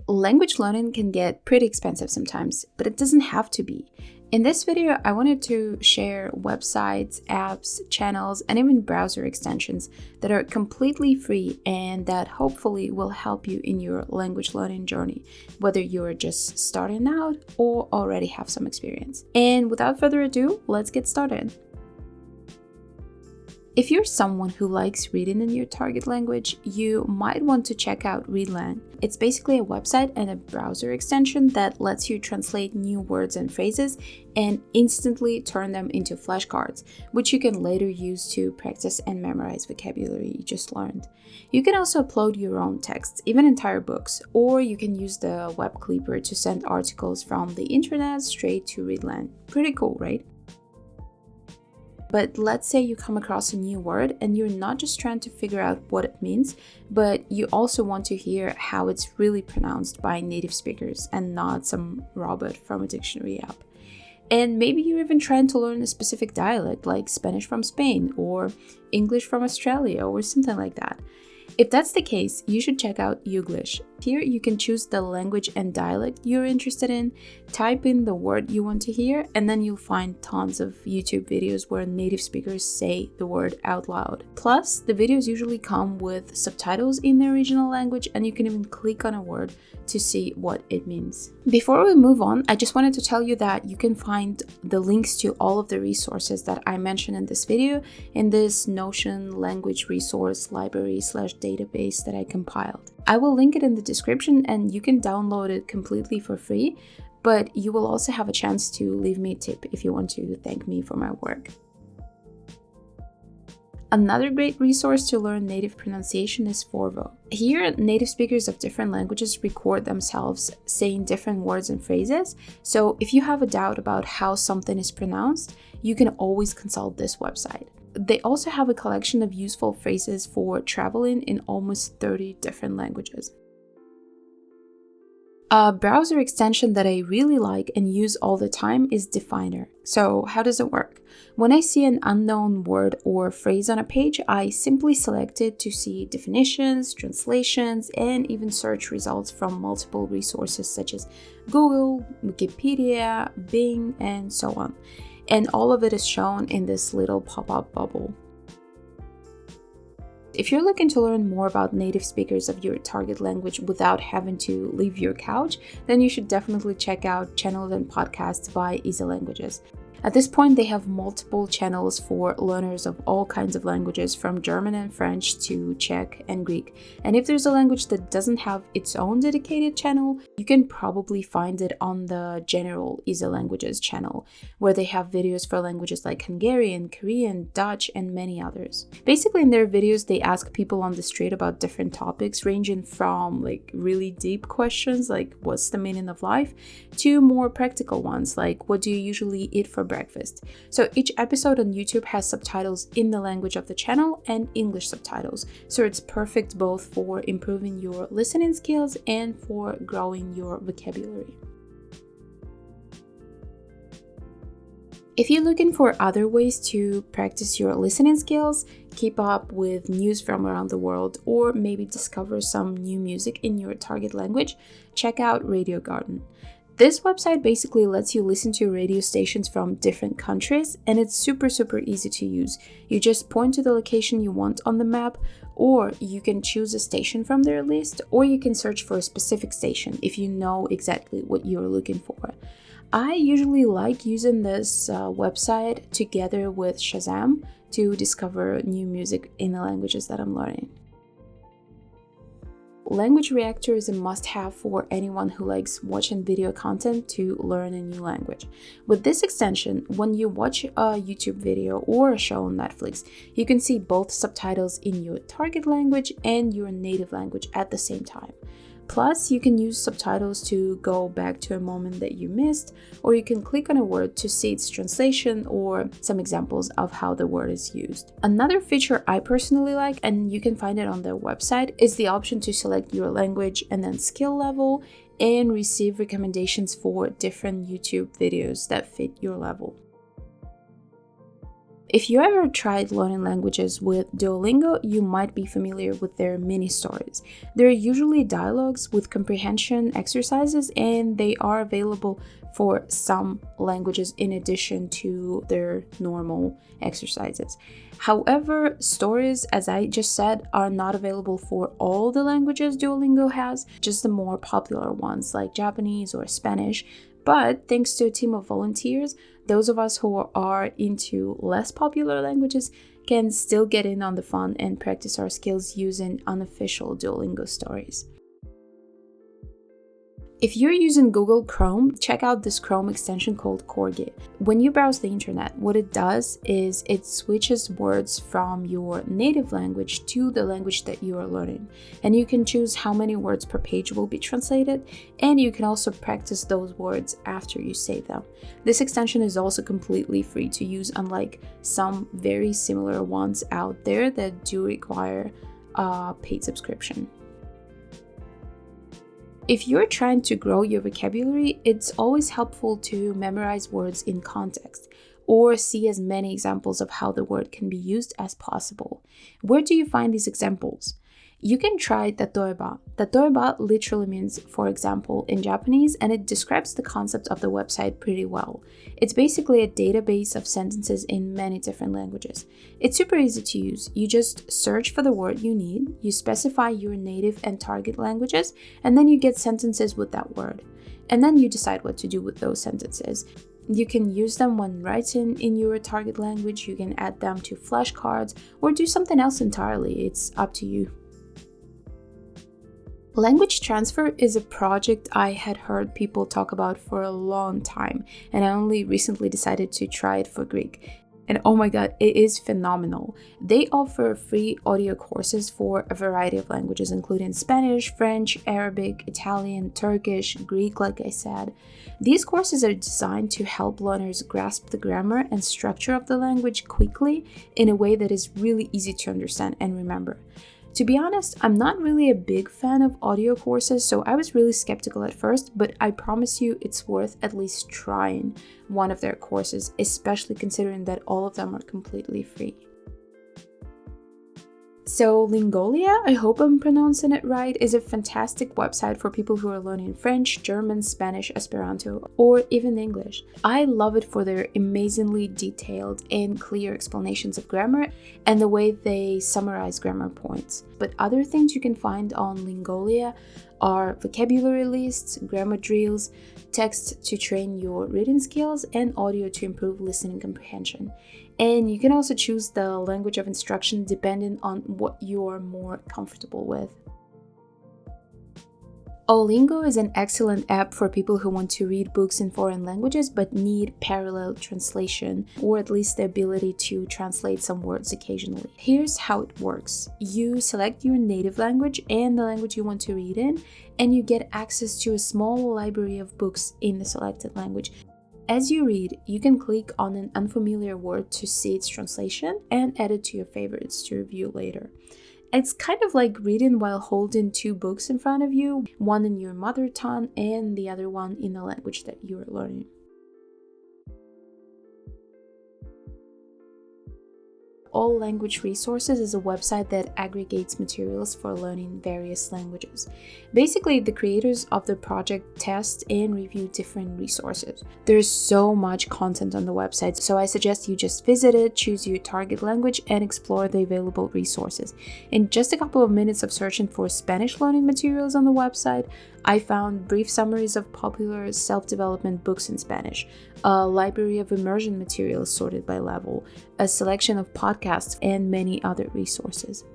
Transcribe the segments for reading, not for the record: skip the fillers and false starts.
Language learning can get pretty expensive sometimes, but it doesn't have to be. In this video, I wanted to share websites, apps, channels, and even browser extensions that are completely free and that hopefully will help you in your language learning journey, whether you're just starting out or already have some experience. And without further ado, let's get started. If you're someone who likes reading in your target language, you might want to check out Readlang. It's basically a website and a browser extension that lets you translate new words and phrases and instantly turn them into flashcards, which you can later use to practice and memorize vocabulary you just learned. You can also upload your own texts, even entire books, or you can use the web clipper to send articles from the internet straight to Readlang. Pretty cool, right? But let's say you come across a new word and you're not just trying to figure out what it means, but you also want to hear how it's really pronounced by native speakers and not some robot from a dictionary app. And maybe you're even trying to learn a specific dialect like Spanish from Spain or English from Australia or something like that. If that's the case, you should check out Youglish. Here you can choose the language and dialect you're interested in, type in the word you want to hear, and then you'll find tons of YouTube videos where native speakers say the word out loud. Plus, the videos usually come with subtitles in the original language, and you can even click on a word to see what it means. Before we move on, I just wanted to tell you that you can find the links to all of the resources that I mentioned in this video in this Notion language resource library/database that I compiled. I will link it in the description and you can download it completely for free, but you will also have a chance to leave me a tip if you want to thank me for my work. Another great resource to learn native pronunciation is Forvo. Here, native speakers of different languages record themselves saying different words and phrases, so if you have a doubt about how something is pronounced, you can always consult this website. They also have a collection of useful phrases for traveling in almost 30 different languages. A browser extension that I really like and use all the time is Definer. So how does it work? When I see an unknown word or phrase on a page, I simply select it to see definitions, translations, and even search results from multiple resources such as Google, Wikipedia, Bing, and so on. And all of it is shown in this little pop-up bubble. If you're looking to learn more about native speakers of your target language without having to leave your couch, then you should definitely check out channels and podcasts by Easy Languages. At this point, they have multiple channels for learners of all kinds of languages, from German and French to Czech and Greek. And if there's a language that doesn't have its own dedicated channel, you can probably find it on the general Easy Languages channel, where they have videos for languages like Hungarian, Korean, Dutch, and many others. Basically, in their videos, they ask people on the street about different topics, ranging from really deep questions like what's the meaning of life, to more practical ones like what do you usually eat for breakfast. So each episode on YouTube has subtitles in the language of the channel and English subtitles, so it's perfect both for improving your listening skills and for growing your vocabulary. If you're looking for other ways to practice your listening skills, keep up with news from around the world, or maybe discover some new music in your target language, check out Radio Garden. This website basically lets you listen to radio stations from different countries, and it's super easy to use. You just point to the location you want on the map, or you can choose a station from their list, or you can search for a specific station if you know exactly what you're looking for. I usually like using this website together with Shazam to discover new music in the languages that I'm learning. Language Reactor is a must-have for anyone who likes watching video content to learn a new language. With this extension, when you watch a YouTube video or a show on Netflix, you can see both subtitles in your target language and your native language at the same time. Plus, you can use subtitles to go back to a moment that you missed, or you can click on a word to see its translation or some examples of how the word is used. Another feature I personally like, and you can find it on their website, is the option to select your language and then skill level and receive recommendations for different YouTube videos that fit your level. If you ever tried learning languages with Duolingo, you might be familiar with their mini stories. They're usually dialogues with comprehension exercises, and they are available for some languages in addition to their normal exercises. However, stories, as I just said, are not available for all the languages Duolingo has, just the more popular ones like Japanese or Spanish. But thanks to a team of volunteers, those of us who are into less popular languages can still get in on the fun and practice our skills using unofficial Duolingo stories. If you're using Google Chrome, check out this Chrome extension called Corgi. When you browse the internet, what it does is it switches words from your native language to the language that you are learning. And you can choose how many words per page will be translated, and you can also practice those words after you save them. This extension is also completely free to use, unlike some very similar ones out there that do require a paid subscription. If you're trying to grow your vocabulary, it's always helpful to memorize words in context or see as many examples of how the word can be used as possible. Where do you find these examples? You can try Tatoeba. Tatoeba literally means for example in Japanese, and it describes the concept of the website pretty well. It's basically a database of sentences in many different languages. It's super easy to use. You just search for the word you need, you specify your native and target languages, and then you get sentences with that word. And then you decide what to do with those sentences. You can use them when writing in your target language, you can add them to flashcards, or do something else entirely. It's up to you. Language transfer is a project I had heard people talk about for a long time, and I only recently decided to try it for Greek. And oh my god, it is phenomenal. They offer free audio courses for a variety of languages, including Spanish, French, Arabic, Italian, Turkish, Greek, like I said. These courses are designed to help learners grasp the grammar and structure of the language quickly in a way that is really easy to understand and remember. To be honest, I'm not really a big fan of audio courses, so I was really skeptical at first, but I promise you it's worth at least trying one of their courses, especially considering that all of them are completely free. So Lingolia, I hope I'm pronouncing it right, is a fantastic website for people who are learning French, German, Spanish, Esperanto, or even English. I love it for their amazingly detailed and clear explanations of grammar and the way they summarize grammar points. But other things you can find on Lingolia are vocabulary lists, grammar drills, text to train your reading skills, and audio to improve listening comprehension. And you can also choose the language of instruction depending on what you're more comfortable with. Olingo is an excellent app for people who want to read books in foreign languages but need parallel translation, or at least the ability to translate some words occasionally. Here's how it works. You select your native language and the language you want to read in, and you get access to a small library of books in the selected language. As you read, you can click on an unfamiliar word to see its translation and add it to your favorites to review later. It's kind of like reading while holding two books in front of you, one in your mother tongue and the other one in the language that you are learning. All Language Resources is a website that aggregates materials for learning various languages. Basically, the creators of the project test and review different resources. There's so much content on the website, so I suggest you just visit it, choose your target language, and explore the available resources. In just a couple of minutes of searching for Spanish learning materials on the website, I found brief summaries of popular self-development books in Spanish, a library of immersion materials sorted by level, a selection of podcasts, and many other resources.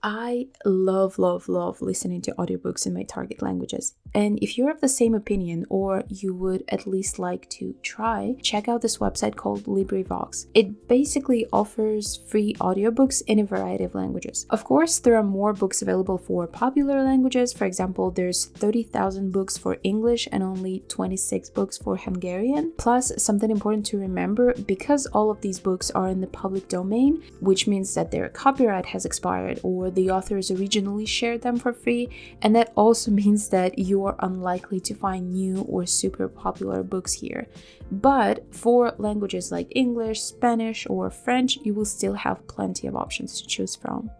I love listening to audiobooks in my target languages. And if you're of the same opinion, or you would at least like to try, check out this website called LibriVox. It basically offers free audiobooks in a variety of languages. Of course, there are more books available for popular languages. For example, there's 30,000 books for English and only 26 books for Hungarian. Plus, something important to remember, because all of these books are in the public domain, which means that their copyright has expired or the authors originally shared them for free, and that also means that you are unlikely to find new or super popular books here. But for languages like English, Spanish, or French, you will still have plenty of options to choose from.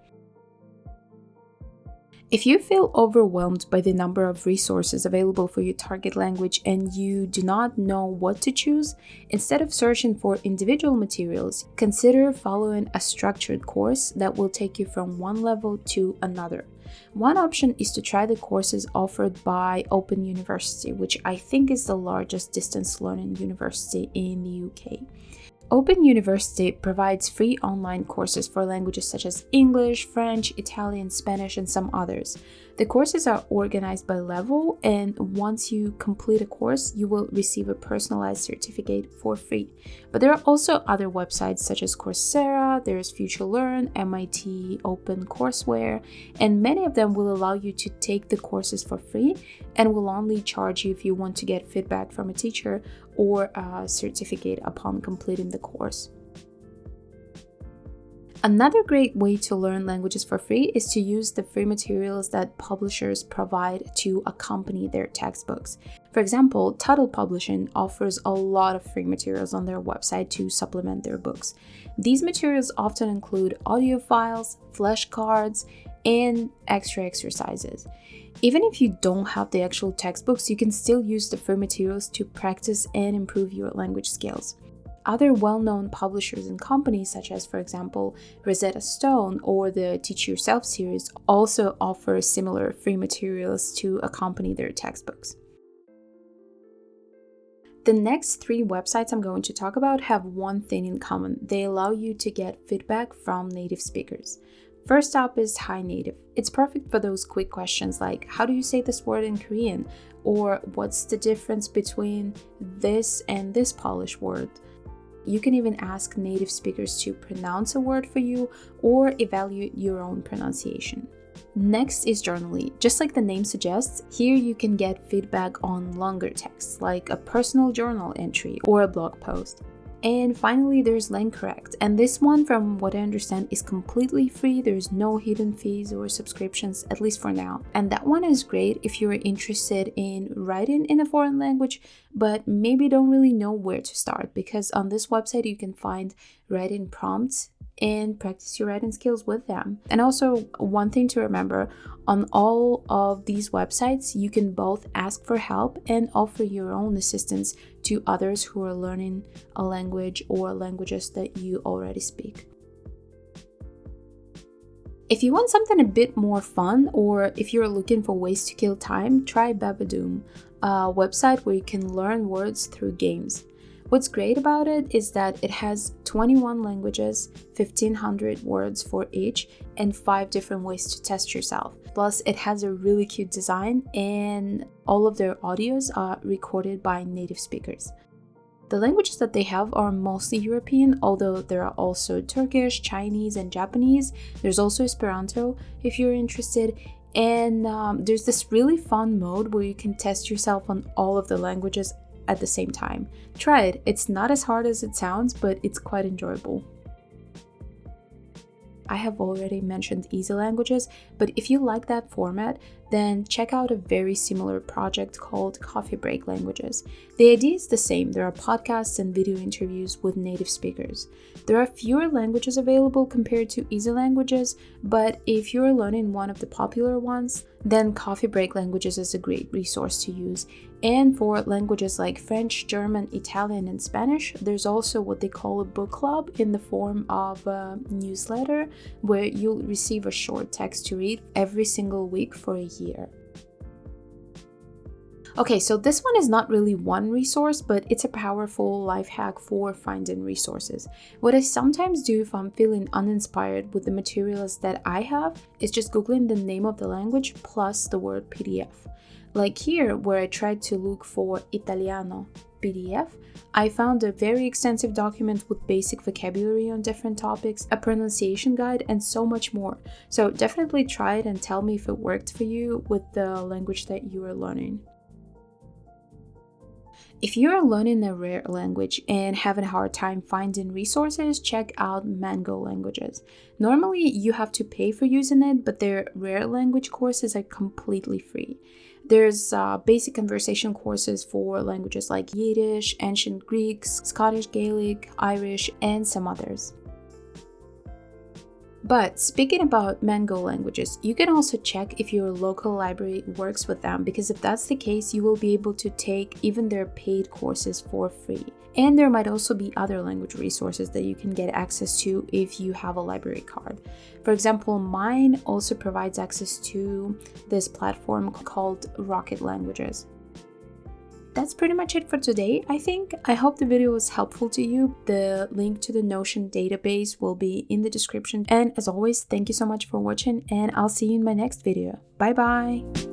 If you feel overwhelmed by the number of resources available for your target language and you do not know what to choose, instead of searching for individual materials, consider following a structured course that will take you from one level to another. One option is to try the courses offered by Open University, which I think is the largest distance learning university in the UK. Open University provides free online courses for languages such as English, French, Italian, Spanish, and some others. The courses are organized by level, and once you complete a course, you will receive a personalized certificate for free. But there are also other websites such as Coursera, there's FutureLearn, MIT OpenCourseWare, and many of them will allow you to take the courses for free and will only charge you if you want to get feedback from a teacher or a certificate upon completing the course. Another great way to learn languages for free is to use the free materials that publishers provide to accompany their textbooks. For example, Tuttle Publishing offers a lot of free materials on their website to supplement their books. These materials often include audio files, flashcards, and extra exercises. Even if you don't have the actual textbooks, you can still use the free materials to practice and improve your language skills. Other well-known publishers and companies, such as, for example, Rosetta Stone or the Teach Yourself series, also offer similar free materials to accompany their textbooks. The next 3 websites I'm going to talk about have one thing in common. They allow you to get feedback from native speakers. First up is Hi Native. It's perfect for those quick questions like, how do you say this word in Korean? Or what's the difference between this and this Polish word? You can even ask native speakers to pronounce a word for you or evaluate your own pronunciation. Next is Journaly. Just like the name suggests, here you can get feedback on longer texts like a personal journal entry or a blog post. And finally, there's LangCorrect, and this one, from what I understand, is completely free. There's no hidden fees or subscriptions, at least for now. And that one is great if you're interested in writing in a foreign language, but maybe don't really know where to start, because on this website you can find writing prompts and practice your writing skills with them. And also, one thing to remember, on all of these websites, you can both ask for help and offer your own assistance to others who are learning a language or languages that you already speak. If you want something a bit more fun, or if you're looking for ways to kill time, try Babadum, a website where you can learn words through games. What's great about it is that it has 21 languages, 1,500 words for each, and 5 different ways to test yourself. Plus, it has a really cute design, and all of their audios are recorded by native speakers. The languages that they have are mostly European, although there are also Turkish, Chinese, and Japanese. There's also Esperanto if you're interested. And there's this really fun mode where you can test yourself on all of the languages at the same time. Try it. It's not as hard as it sounds, but it's quite enjoyable. I have already mentioned Easy Languages, but if you like that format, then check out a very similar project called Coffee Break Languages. The idea is the same. There are podcasts and video interviews with native speakers. There are fewer languages available compared to Easy Languages, but if you're learning one of the popular ones, then Coffee Break Languages is a great resource to use. And for languages like French, German, Italian, and Spanish, there's also what they call a book club in the form of a newsletter where you'll receive a short text to read every single week for a year. Okay, so this one is not really one resource, but it's a powerful life hack for finding resources. What I sometimes do if I'm feeling uninspired with the materials that I have is just Googling the name of the language plus the word PDF. Like here, where I tried to look for Italiano PDF, I found a very extensive document with basic vocabulary on different topics, a pronunciation guide, and so much more. So definitely try it and tell me if it worked for you with the language that you are learning. If you're learning a rare language and having a hard time finding resources, check out Mango Languages. Normally, you have to pay for using it, but their rare language courses are completely free. There's basic conversation courses for languages like Yiddish, Ancient Greek, Scottish Gaelic, Irish, and some others. But speaking about Mango Languages, you can also check if your local library works with them, because if that's the case, you will be able to take even their paid courses for free. And there might also be other language resources that you can get access to if you have a library card. For example, mine also provides access to this platform called Rocket Languages. That's pretty much it for today, I think. I hope the video was helpful to you. The link to the Notion database will be in the description. And as always, thank you so much for watching, and I'll see you in my next video. Bye bye!